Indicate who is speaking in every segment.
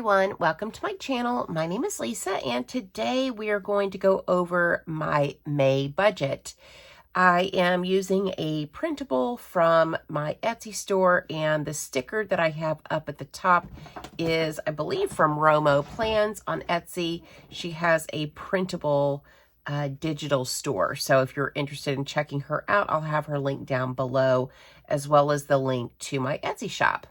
Speaker 1: everyone, welcome to my channel. My name is Lisa and today we are going to go over my May budget. I am using a printable from my Etsy store, and the sticker that I have up at the top is, I believe, from Romo Plans on Etsy. She has a printable digital store, so if you're interested in checking her out, I'll have her link down below, as well as the link to my Etsy shop.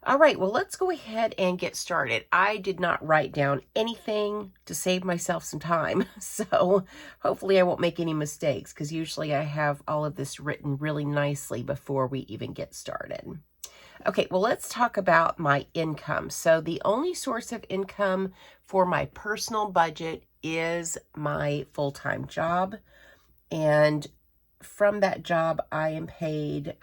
Speaker 1: All right, well, let's go ahead and get started. I did not write down anything to save myself some time, so hopefully I won't make any mistakes, because usually I have all of this written really nicely before we even get started. Okay, well, let's talk about my income. So the only source of income for my personal budget is my full-time job, and from that job, I am paid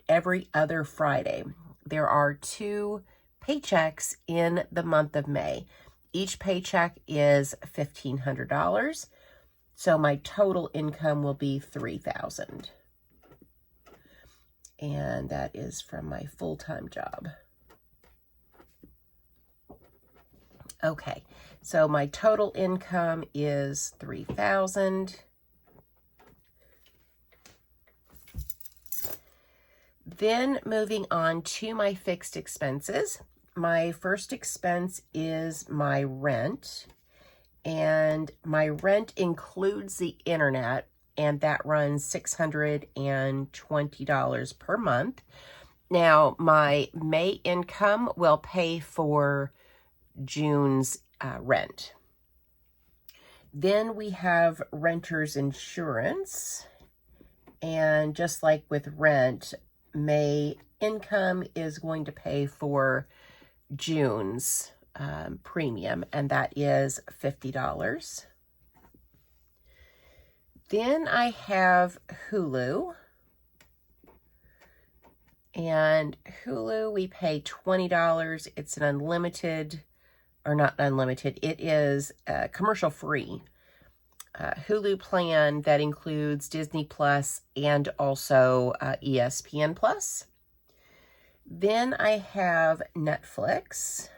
Speaker 1: every other Friday. There are 2 paychecks in the month of May. Each paycheck is $1,500. So my total income will be $3,000. And that is from my full-time job. Okay, so my total income is $3,000. Then moving on to my fixed expenses. My first expense is my rent, and my rent includes the internet, and that runs $620 per month. Now, my May income will pay for June's rent. Then we have renter's insurance, and just like with rent, May income is going to pay for June's premium, and that is $50. Then I have Hulu, and Hulu we pay $20. It's an unlimited, or not unlimited, it is commercial free Hulu plan that includes Disney Plus and also ESPN Plus. Then I have Netflix,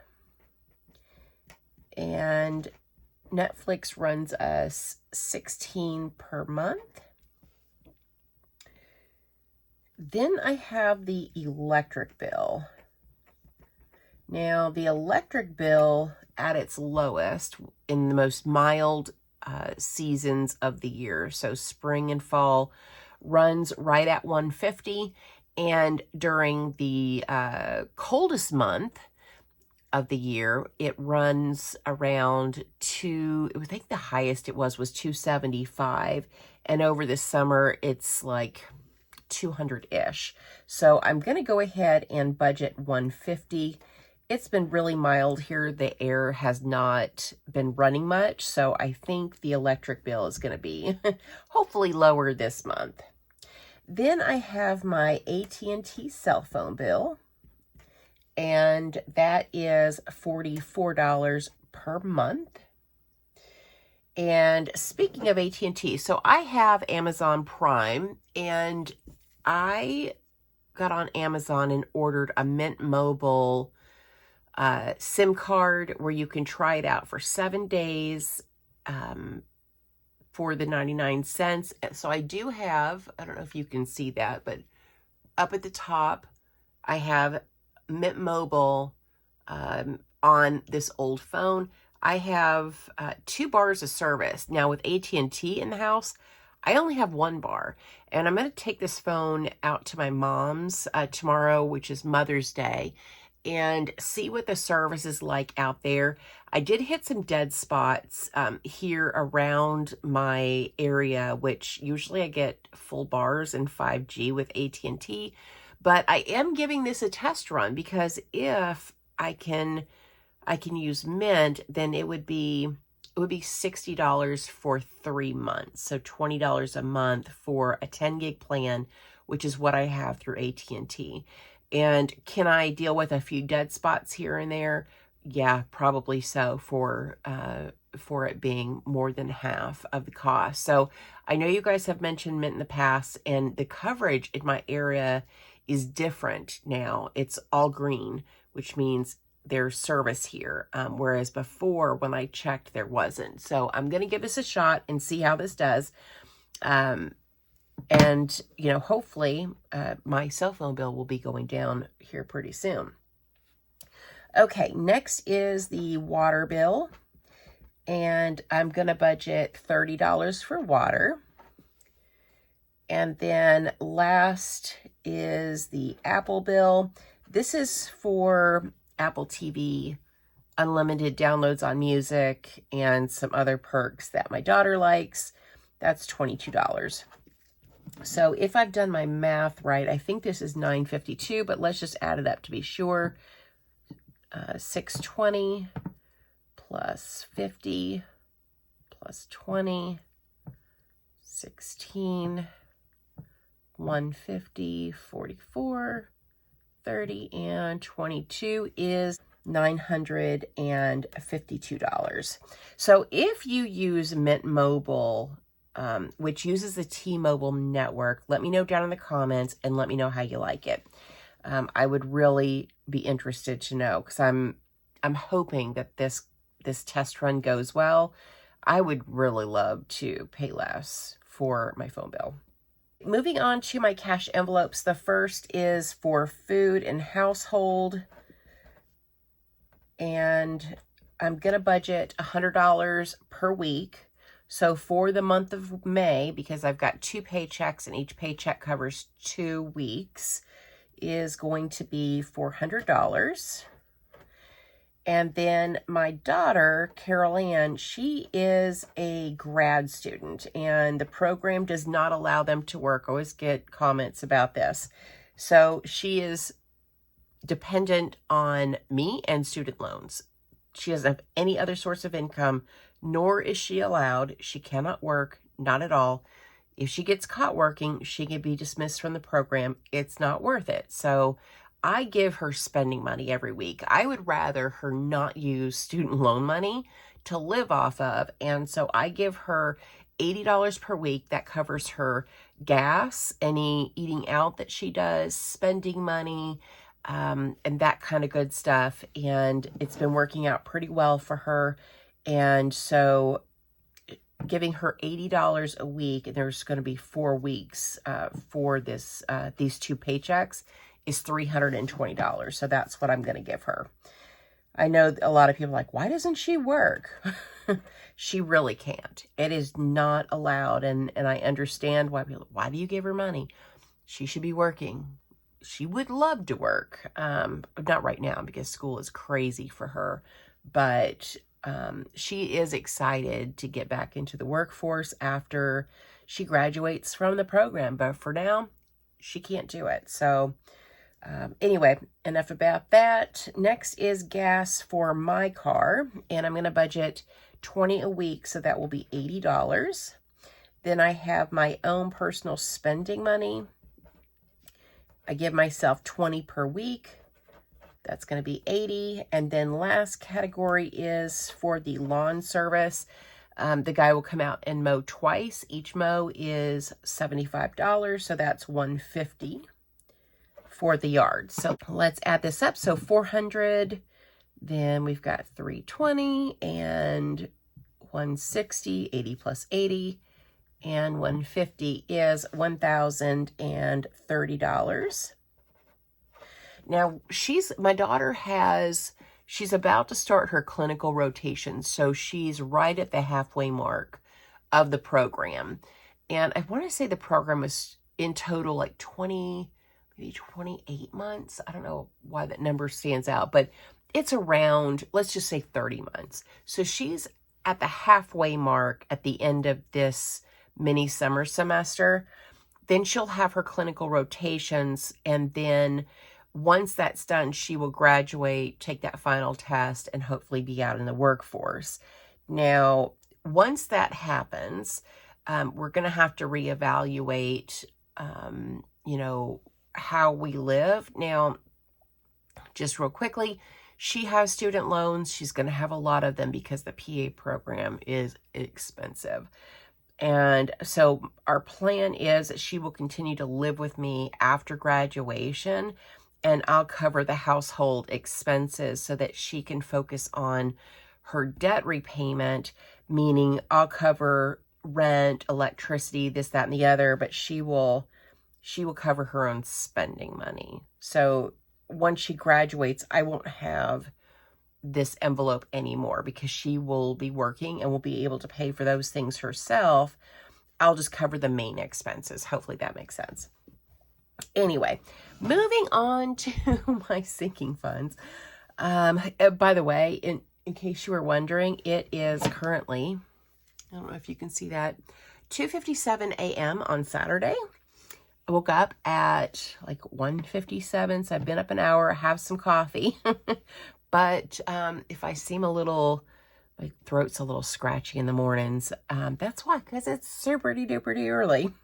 Speaker 1: and Netflix runs us $16 per month. Then I have the electric bill. Now, the electric bill at its lowest in the most mild seasons of the year, so spring and fall, runs right at $150, and during the coldest month of the year, it runs around I think the highest it was $275, and over the summer it's like 200-ish. So I'm going to go ahead and budget $150. It's been really mild here. The air has not been running much, so I think the electric bill is going to be hopefully lower this month. Then I have my AT&T cell phone bill, and that is $44 per month. And speaking of AT&T, so I have Amazon Prime, and I got on Amazon and ordered a Mint Mobile SIM card where you can try it out for 7 days for the 99 cents. So I do have, I don't know if you can see that, but up at the top, I have Mint Mobile on this old phone. I have 2 bars of service. Now with AT&T in the house, I only have 1 bar, and I'm going to take this phone out to my mom's tomorrow, which is Mother's Day, and see what the service is like out there. I did hit some dead spots here around my area, which usually I get full bars and 5G with AT&T, but I am giving this a test run, because if I can use Mint, then it would be $60 for 3 months, so $20 a month for a 10 gig plan, which is what I have through AT&T. And can I deal with a few dead spots here and there? Yeah, probably so, for it being more than half of the cost. So I know you guys have mentioned Mint in the past, and the coverage in my area is different now. It's all green, which means there's service here, whereas before when I checked there wasn't. So I'm going to give this a shot and see how this does. And, you know, hopefully my cell phone bill will be going down here pretty soon. Okay, next is the water bill. And I'm going to budget $30 for water. And then last is the Apple bill. This is for Apple TV, unlimited downloads on music, and some other perks that my daughter likes. That's $22. So if I've done my math right, I think this is $9.52, but let's just add it up to be sure. $6.20 plus 50 plus 20, 16, 150, 44, 30, and 22 is $952. So if you use Mint Mobile, which uses the T-Mobile network, let me know down in the comments and let me know how you like it. I would really be interested to know, because I'm hoping that this test run goes well. I would really love to pay less for my phone bill. Moving on to my cash envelopes. The first is for food and household. And I'm going to budget $100 per week. So for the month of May, because I've got 2 paychecks and each paycheck covers 2 weeks, is going to be $400. And then my daughter, Carol Ann, she is a grad student, and the program does not allow them to work. I always get comments about this. So she is dependent on me and student loans. She doesn't have any other source of income, nor is she allowed. She cannot work, not at all. If she gets caught working, she can be dismissed from the program. It's not worth it. So I give her spending money every week. I would rather her not use student loan money to live off of. And so I give her $80 per week. That covers her gas, any eating out that she does, spending money, and that kind of good stuff. And it's been working out pretty well for her. And so giving her $80 a week, and there's going to be 4 weeks for this these 2 paychecks, is $320. So that's what I'm going to give her. I know a lot of people are like, why doesn't she work? She really can't. It is not allowed. And I understand why people, why do you give her money? She should be working. She would love to work. Not right now because school is crazy for her. But she is excited to get back into the workforce after she graduates from the program. But for now, she can't do it. So anyway, enough about that. Next is gas for my car, and I'm going to budget $20 a week, so that will be $80. Then I have my own personal spending money. I give myself $20 per week. That's going to be $80. And then last category is for the lawn service. The guy will come out and mow twice. Each mow is $75, so that's $150 for the yard. So let's add this up. So 400, then we've got 320 and 160, 80 plus 80, and 150 is $1,030. Now my daughter she's about to start her clinical rotation. So she's right at the halfway mark of the program. And I want to say the program was in total like 28 months. I don't know why that number stands out, but it's around, let's just say 30 months. So she's at the halfway mark at the end of this mini summer semester. Then she'll have her clinical rotations. And then once that's done, she will graduate, take that final test, and hopefully be out in the workforce. Now, once that happens, we're going to have to reevaluate, how we live. Now, just real quickly, she has student loans. She's going to have a lot of them because the PA program is expensive. And so our plan is that she will continue to live with me after graduation. and I'll cover the household expenses so that she can focus on her debt repayment, meaning I'll cover rent, electricity, this, that, and the other, but she will cover her own spending money. So once she graduates, I won't have this envelope anymore because she will be working and will be able to pay for those things herself. I'll just cover the main expenses. Hopefully that makes sense. Anyway, moving on to my sinking funds. By the way, in case you were wondering, it is currently, I don't know if you can see that, 2:57 a.m. on Saturday. I woke up at like 1:57, so I've been up an hour, have some coffee. But if I seem a little, my throat's a little scratchy in the mornings, that's why, because it's super duper early.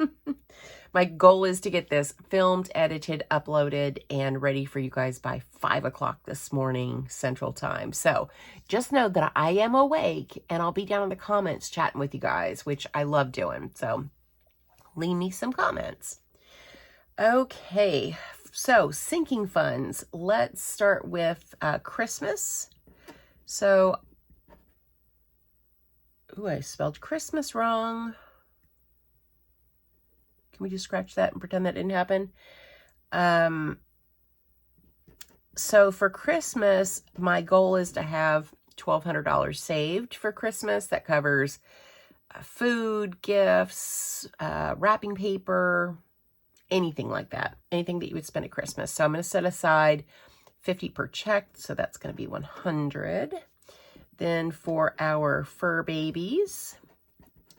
Speaker 1: My goal is to get this filmed, edited, uploaded, and ready for you guys by 5 o'clock this morning Central Time. So just know that I am awake, and I'll be down in the comments chatting with you guys, which I love doing. So leave me some comments. Okay, so sinking funds. Let's start with Christmas. So, ooh, I spelled Christmas wrong. Can we just scratch that and pretend that didn't happen? So for Christmas, my goal is to have $1,200 saved for Christmas. That covers food, gifts, wrapping paper, anything like that. Anything that you would spend at Christmas. So I'm going to set aside 50 per check. So that's going to be 100. Then for our fur babies,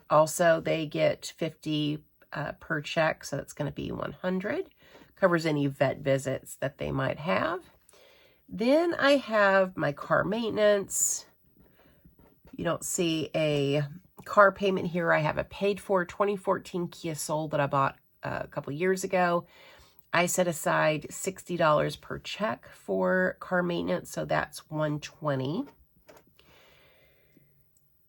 Speaker 1: also they get 50 per check. So that's going to be 100. Covers any vet visits that they might have. Then I have my car maintenance. You don't see a car payment here. I have a paid for 2014 Kia Soul that I bought a couple years ago. I set aside $60 per check for car maintenance, so that's $120.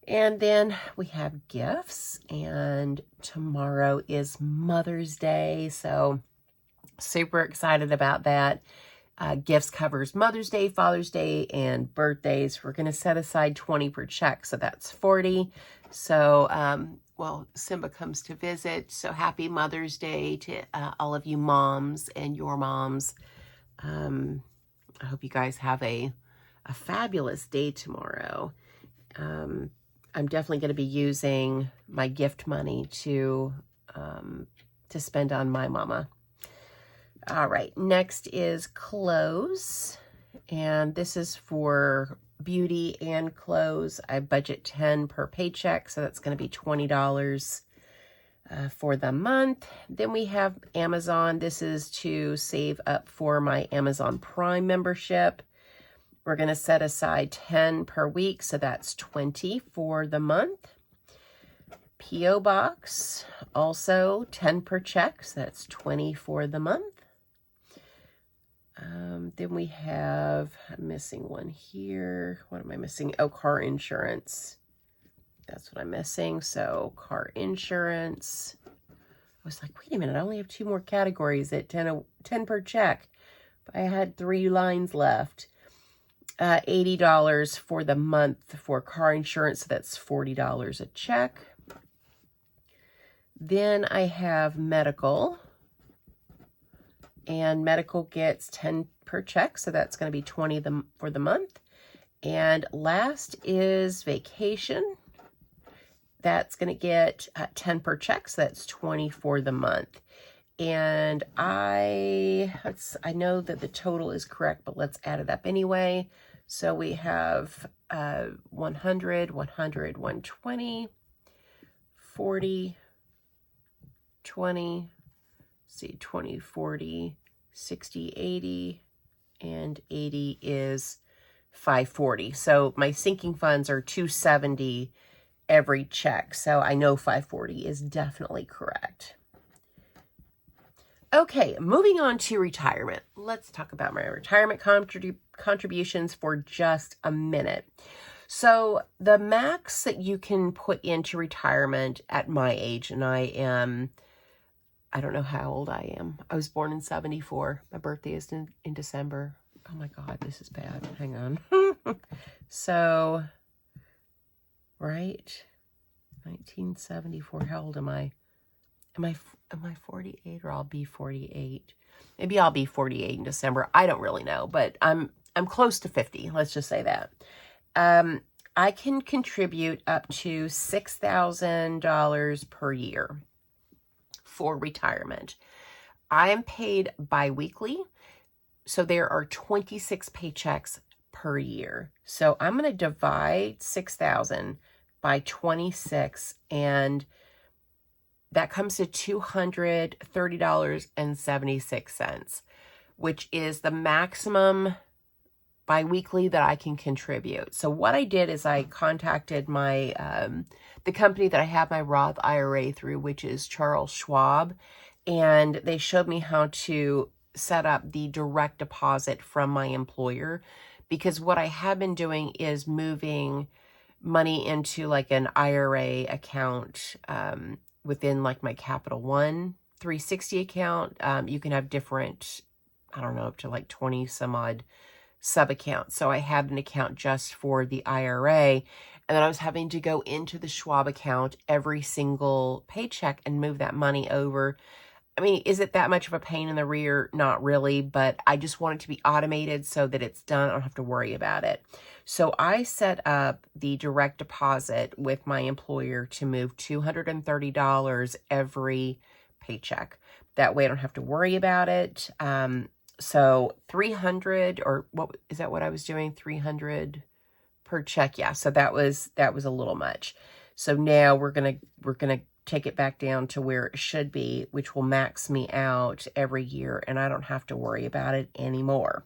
Speaker 1: And then we have gifts, and tomorrow is Mother's Day, so super excited about that. Gifts covers Mother's Day, Father's Day, and birthdays. We're going to set aside 20 per check, so that's 40. So, well, Simba comes to visit, so happy Mother's Day to all of you moms and your moms. I hope you guys have a fabulous day tomorrow. I'm definitely going to be using my gift money to spend on my mama. All right, next is clothes, and this is for beauty and clothes. I budget $10 per paycheck, so that's going to be $20 for the month. Then we have Amazon. This is to save up for my Amazon Prime membership. We're going to set aside 10 per week, so that's 20 for the month. P.O. Box, also 10 per check, so that's 20 for the month. Then we have, I'm missing one here. What am I missing? Oh, car insurance. That's what I'm missing. So car insurance. I was like, wait a minute, I only have 2 more categories at 10 per check. But I had 3 lines left. $80 for the month for car insurance. So that's $40 a check. Then I have medical. And medical gets 10 per check, so that's going to be 20 for the month. And last is vacation. That's going to get 10 per check, so that's 20 for the month. And I know that the total is correct, but let's add it up anyway. So we have 100, 100, 120, 40, 20, see, 20, 40, 60, 80, and 80 is 540. So my sinking funds are 270 every check. So I know 540 is definitely correct. Okay, moving on to retirement. Let's talk about my retirement contributions for just a minute. So the max that you can put into retirement at my age, and I am I don't know how old I am. I was born in 74. My birthday is in December. Oh my God, this is bad. Hang on. So, right? 1974. How old am I? Am I 48 or I'll be 48? Maybe I'll be 48 in December. I don't really know, but I'm close to 50. Let's just say that. I can contribute up to $6,000 per year for retirement. I am paid biweekly, so there are 26 paychecks per year. So I'm going to divide 6,000 by 26, and that comes to $230.76, which is the maximum biweekly that I can contribute. So what I did is I contacted my the company that I have my Roth IRA through, which is Charles Schwab, and they showed me how to set up the direct deposit from my employer, because what I have been doing is moving money into like an IRA account within like my Capital One 360 account. You can have different, I don't know, up to like 20 some odd sub accounts. So I had an account just for the IRA, and then I was having to go into the Schwab account every single paycheck and move that money over. I mean, is it that much of a pain in the rear? Not really, but I just want it to be automated so that it's done. I don't have to worry about it. So I set up the direct deposit with my employer to move $230 every paycheck. That way I don't have to worry about it. So 300, or what is that what I was doing? 300 per check. Yeah. So that was a little much. So now we're going to take it back down to where it should be, which will max me out every year, and I don't have to worry about it anymore.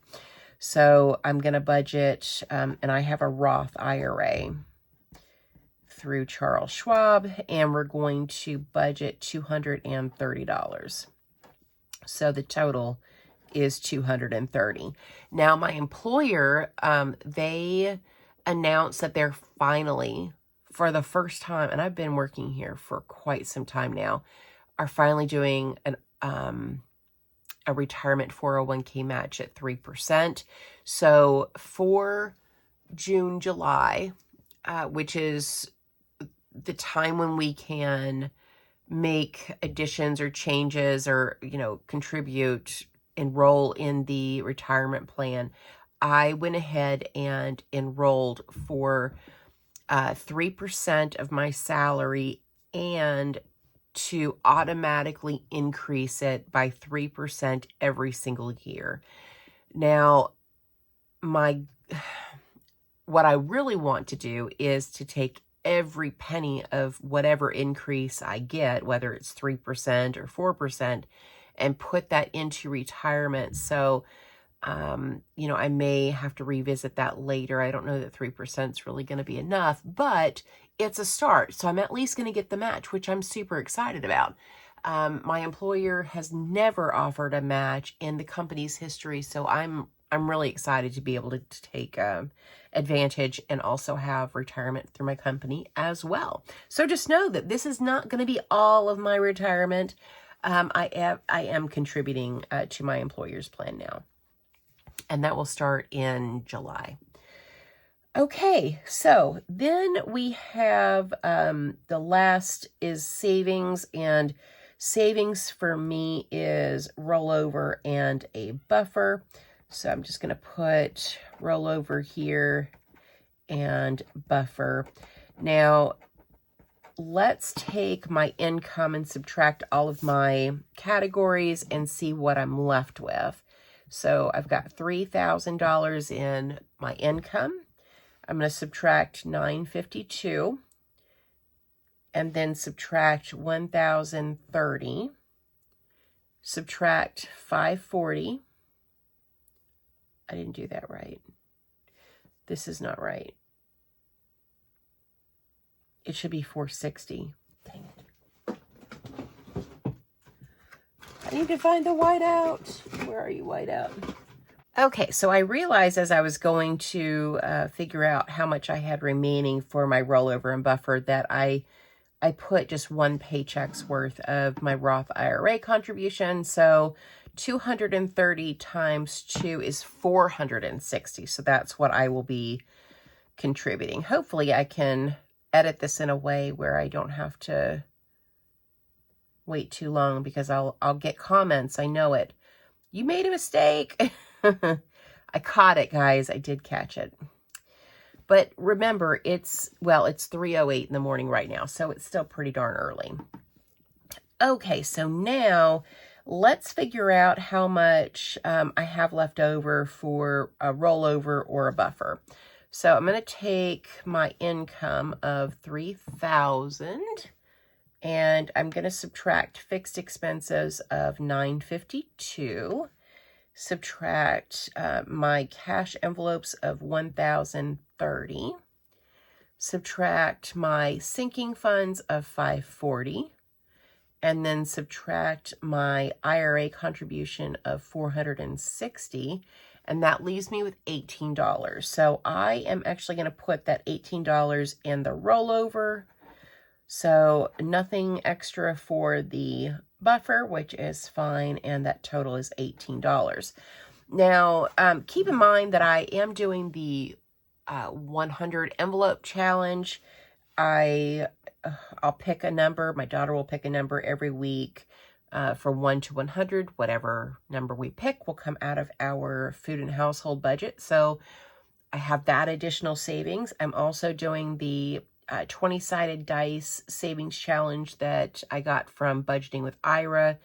Speaker 1: So I'm going to budget, and I have a Roth IRA through Charles Schwab, and we're going to budget $230. So the total is $230. Now my employer, they announced that they're finally, for the first time, and I've been working here for quite some time now, are finally doing a retirement 401k match at 3%. So for June, July, which is the time when we can make additions or changes or, contribute, enroll in the retirement plan, I went ahead and enrolled for 3% of my salary, and to automatically increase it by 3% every single year. Now, what I really want to do is to take every penny of whatever increase I get, whether it's 3% or 4%, and put that into retirement. So, I may have to revisit that later. I don't know that 3% is really going to be enough, but it's a start. So I'm at least going to get the match, which I'm super excited about. My employer has never offered a match in the company's history, so I'm really excited to be able to take advantage and also have retirement through my company as well. So just know that this is not going to be all of my retirement. I am contributing to my employer's plan now, and that will start in July. Okay, so then we have the last is savings, and savings for me is rollover and a buffer. So I'm just going to put rollover here and buffer. Now, let's take my income and subtract all of my categories and see what I'm left with. So I've got $3,000 in my income. I'm going to subtract $952 and then subtract $1,030, subtract $540. I didn't do that right. This is not right. It should be $460. Dang it. I need to find the whiteout. Where are you, whiteout? Okay, so I realized as I was going to figure out how much I had remaining for my rollover and buffer that I I put just one paycheck's worth of my Roth IRA contribution. So 230 times 2 is 460. So that's what I will be contributing. Hopefully I can edit this in a way where I don't have to wait too long, because I'll get comments. I know it. You made a mistake. I caught it, guys. I did catch it. But remember, it's 3:08 in the morning right now, so it's still pretty darn early. Okay, so now let's figure out how much I have left over for a rollover or a buffer. So I'm going to take my income of $3,000, and I'm going to subtract fixed expenses of $952. Subtract my cash envelopes of $1,030. Subtract my sinking funds of $540. And then subtract my IRA contribution of $460. And that leaves me with $18. So I am actually going to put that $18 in the rollover. So nothing extra for the buffer, which is fine, and that total is $18. Now, keep in mind that I am doing the 100 envelope challenge. I'll pick a number. My daughter will pick a number every week from 1 to 100. Whatever number we pick will come out of our food and household budget. So I have that additional savings. I'm also doing the 20-sided dice savings challenge that I got from Budgeting with Ira,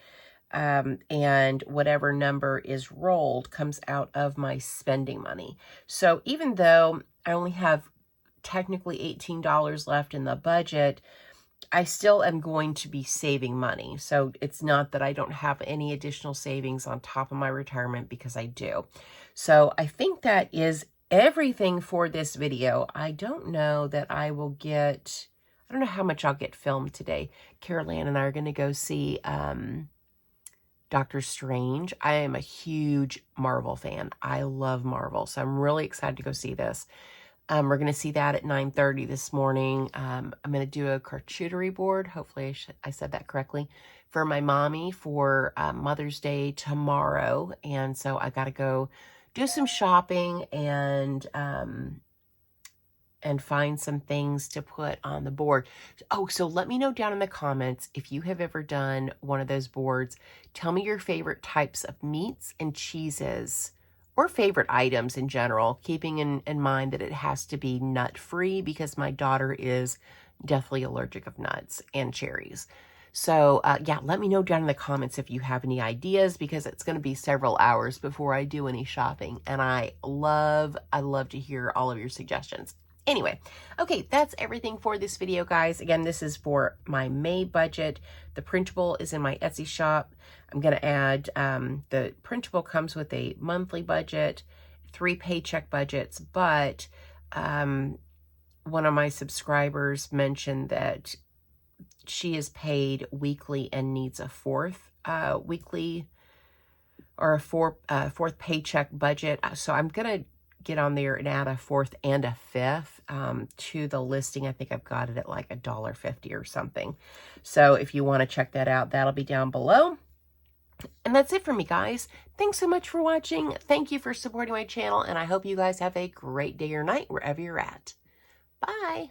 Speaker 1: and whatever number is rolled comes out of my spending money. So even though I only have technically $18 left in the budget, I still am going to be saving money. So it's not that I don't have any additional savings on top of my retirement, because I do. So I think that is everything for this video. I don't know that I will get, I don't know how much I'll get filmed today. Carol Ann and I are going to go see Doctor Strange. I am a huge Marvel fan. I love Marvel, so I'm really excited to go see this. We're going to see that at 9:30 this morning. I'm going to do a charcuterie board. Hopefully I said that correctly. For my mommy for Mother's Day tomorrow. And so I got to go do some shopping and find some things to put on the board. Oh, so let me know down in the comments if you have ever done one of those boards. Tell me your favorite types of meats and cheeses, or favorite items in general, keeping in mind that it has to be nut-free, because my daughter is deathly allergic of nuts and cherries. So yeah, let me know down in the comments if you have any ideas, because it's going to be several hours before I do any shopping, and I love to hear all of your suggestions. Anyway, okay, that's everything for this video, guys. Again, this is for my May budget. The printable is in my Etsy shop. I'm going to add, the printable comes with a monthly budget, 3 paycheck budgets, but one of my subscribers mentioned that she is paid weekly and needs a fourth weekly or a fourth paycheck budget. So I'm going to get on there and add a 4th and a 5th to the listing. I think I've got it at like $1.50 or something. So if you want to check that out, that'll be down below. And that's it for me, guys. Thanks so much for watching. Thank you for supporting my channel, and I hope you guys have a great day or night wherever you're at. Bye.